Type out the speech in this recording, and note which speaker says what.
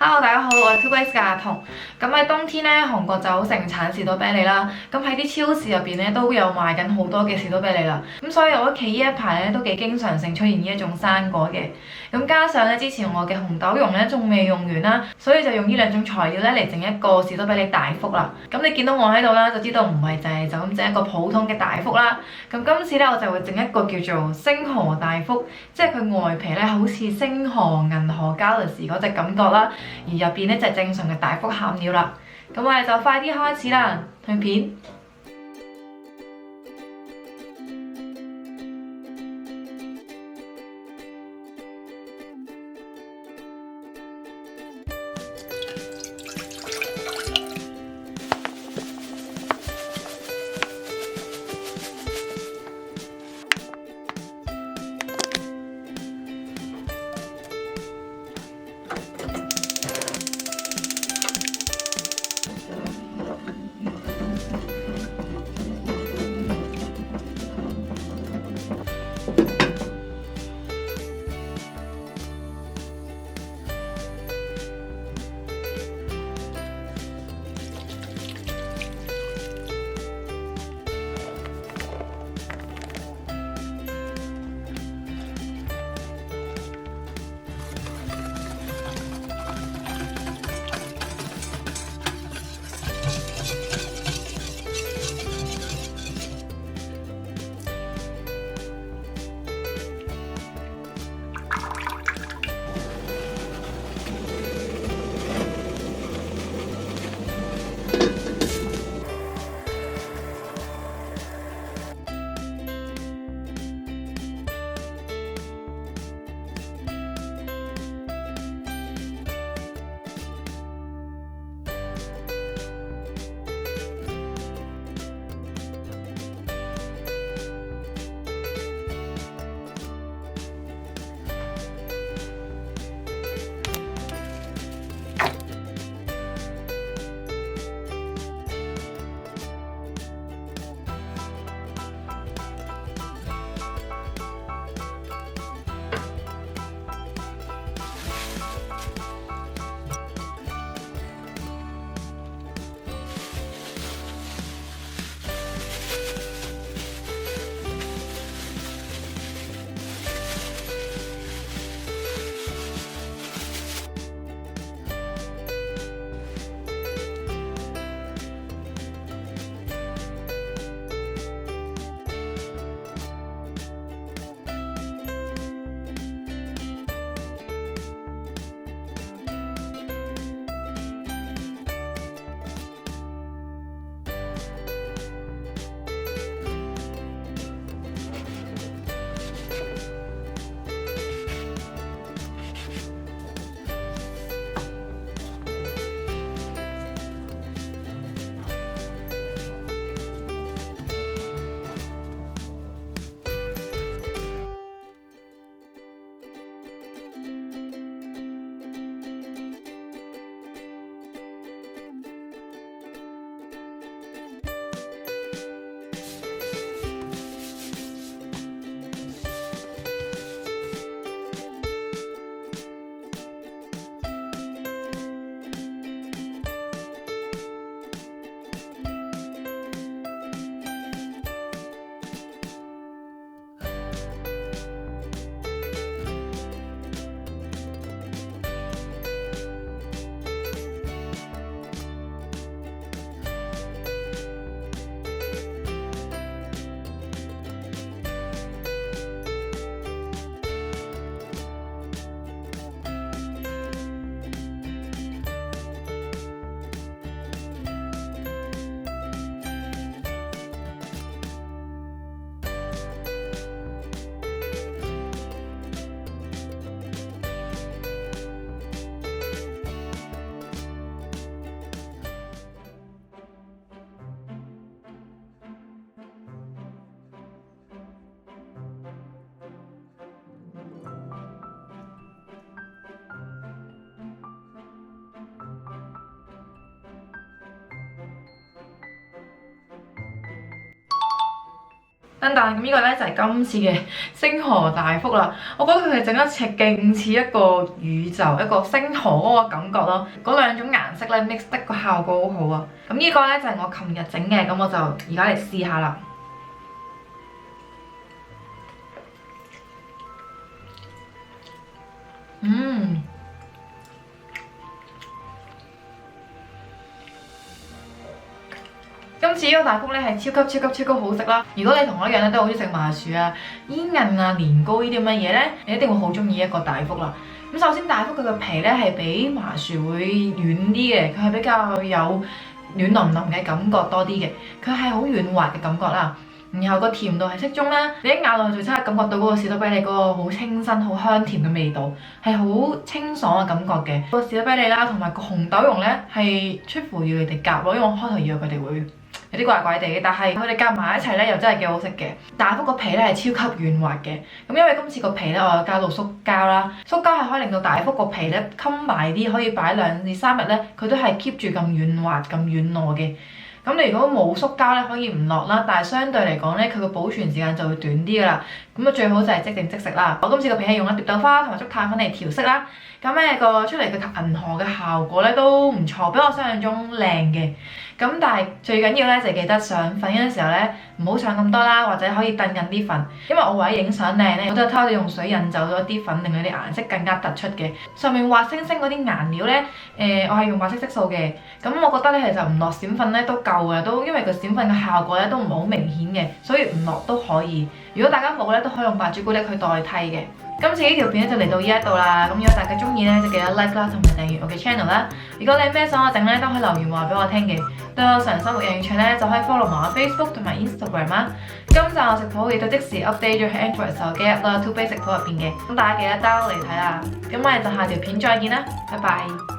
Speaker 1: Hello， 大家好，我係 2base 嘅阿彤。咁喺冬天咧，韓國就好盛產士多啤梨啦。咁喺啲超市入邊咧都有賣緊好多嘅士多啤梨啦。咁所以我屋企呢一排咧都幾經常性出現呢一種生果嘅。咁加上咧之前我嘅紅豆蓉咧仲未用完啦，所以就用呢兩種材料咧嚟整一個士多啤梨大福啦。咁你見到我喺度啦，就知道唔係就咁整一個普通嘅大福啦。咁今次咧我就會整一個叫做星河大福，即係佢外皮咧好似星河銀河 Galaxy 嗰隻感覺啦。而入邊咧就係正常嘅大福餡料啦，咁我哋就快啲開始啦，去片。但咁呢個咧就係今次嘅星河大福啦。我覺得佢哋整一尺勁似一個宇宙、一個星河嗰個感覺咯。嗰兩種顏色咧 mix 得個效果好好啊。咁呢個咧就係我琴日整嘅，咁我就而家嚟試下啦。今次呢個大福咧係超級好食啦！如果你同我一樣咧都好中意食麻薯啊、煙韌啊、年糕呢啲咁嘅嘢咧，你一定會好中意一個大福啦。咁首先大福佢個皮咧係比麻薯會軟啲嘅，佢係比較有軟腍腍嘅感覺多啲嘅，佢係好軟滑嘅感覺啦。然後個甜度係適中啦，你一咬落去就即刻感覺到嗰個士多啤梨嗰個好清新、好香甜嘅味道，係好清爽嘅感覺嘅。個士多啤梨啦，同埋個紅豆蓉咧係出乎意料地夾咯，因為我開頭以為佢哋會有啲怪怪地嘅，但係佢哋夾埋一齊咧又真係幾好食嘅。大福個皮咧係超級軟滑嘅，咁因為今次個皮咧我有加到塑膠啦，塑膠係可以令到大福個皮咧襟埋啲，可以擺2至3日咧，佢都係 keep 住咁軟滑、咁軟糯嘅。咁你如果冇塑膠咧，可以唔落啦，但係相對嚟講咧，佢個保存時間就會短啲噶啦。咁啊最好就係即整即食啦。我今次個皮係用咗蝶豆花同埋竹炭粉嚟調色啦。咁咧個出嚟嘅銀河嘅效果咧都唔錯，比我想象中靚嘅。咁但係最緊要咧就記得上粉嘅時候咧唔好上咁多啦，或者可以燉緊啲粉，因為我為咗影相靚咧，我都係偷哋用水印走咗啲粉，令佢啲顏色更加突出嘅。上面滑星星嗰啲顏料咧，我係用白色色素嘅。咁我覺得咧其實唔落閃粉咧都夠嘅，都因為個閃粉嘅效果咧都唔係好明顯嘅，所以唔落都可以。如果大家冇咧，都可以用白朱古力去代替嘅。今次呢條片咧就嚟到呢一度啦，咁如果大家中意咧，就記得 like 啦，同埋訂閱我嘅 channel 啦。如果你有咩想我整咧，都可以留言話俾我聽嘅。對我日常生活有興趣咧，就可以 follow 埋我 Facebook 同埋 Instagram 啦。今集我食譜亦都即時 update 咗喺 Android 手機 app 啦，2Basic 食譜入邊嘅，咁大家記得 download 嚟睇啦。咁我哋就下條片再見啦，拜拜。